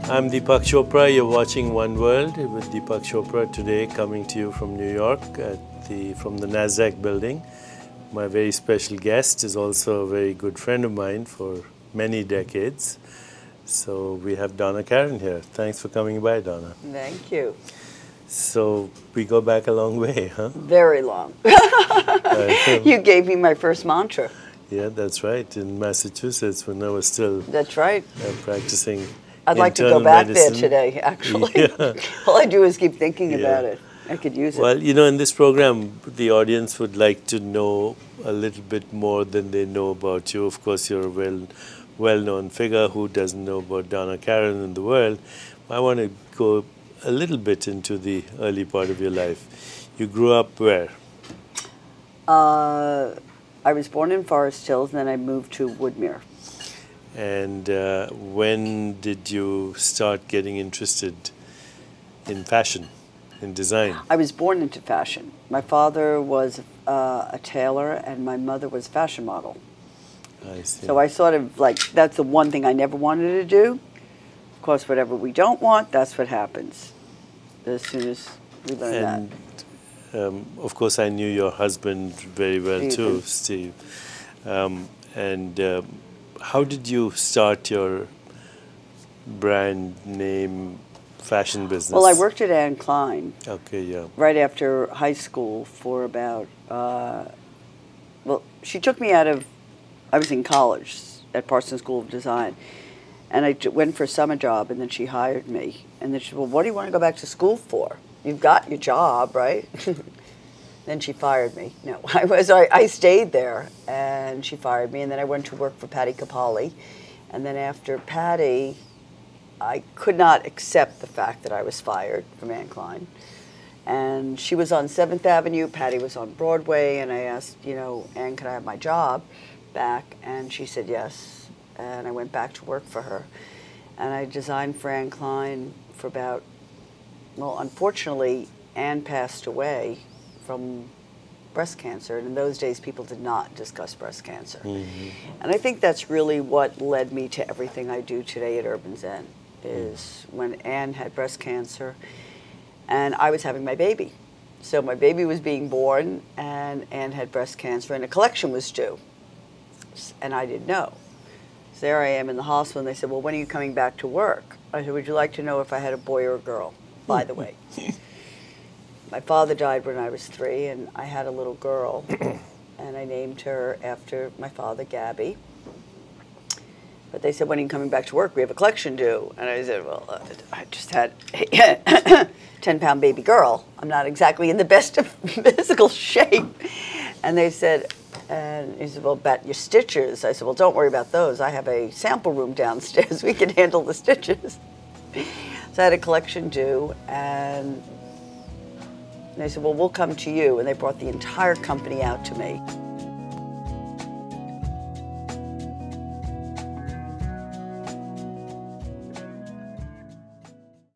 I'm Deepak Chopra. You're watching One World with Deepak Chopra today, coming to you from New York from the NASDAQ building. My very special guest is also a very good friend of mine for many decades. So we have Donna Karan here. Thanks for coming by, Donna. Thank you. So we go back a long way, huh? Very long. You gave me my first mantra. Yeah, that's right. In Massachusetts, when I was still That's right. Practicing. I'd like to go back medicine. there today, actually. Yeah. All I do is keep thinking about it. I could use it. Well, you know, in this program, the audience would like to know a little bit more than they know about you. Of course, you're a well-known figure. Who doesn't know about Donna Karan in the world? I want to go a little bit into the early part of your life. You grew up where? I was born in Forest Hills, and then I moved to Woodmere. And when did you start getting interested in fashion, in design? I was born into fashion. My father was a tailor, and my mother was a fashion model. I see. So I sort of that's the one thing I never wanted to do. Of course, whatever we don't want, that's what happens as soon as we learn that. Of course, I knew your husband very well too, Steve. How did you start your brand name fashion business? Well, I worked at Anne Klein. Okay, yeah. Right after high school for about, well, she took me out of, I was in college at Parsons School of Design, and I went for a summer job, and then she hired me. And then she said, well, what do you want to go back to school for? You've got your job, right? Then she fired me. No, I stayed there, and she fired me, and then I went to work for Patty Capalli. And then after Patty, I could not accept the fact that I was fired from Anne Klein. And she was on 7th Avenue, Patty was on Broadway, and I asked, you know, Anne, could I have my job back? And she said yes, and I went back to work for her. And I designed for Anne Klein for about, well, unfortunately, Anne passed away from breast cancer, and in those days people did not discuss breast cancer. Mm-hmm. And I think that's really what led me to everything I do today at Urban Zen, is when Anne had breast cancer and I was having my baby. So my baby was being born and Anne had breast cancer and a collection was due. And I didn't know. So there I am in the hospital and they said, well, when are you coming back to work? I said, would you like to know if I had a boy or a girl, by the way? My father died when I was 3, and I had a little girl, and I named her after my father, Gabby. But they said, when are you coming back to work? We have a collection due. And I said, well, I just had a 10-pound baby girl. I'm not exactly in the best of physical shape. And they said, and he said, well, about your stitches. I said, well, don't worry about those. I have a sample room downstairs. We can handle the stitches. So I had a collection due, and they said, well, we'll come to you. And they brought the entire company out to me.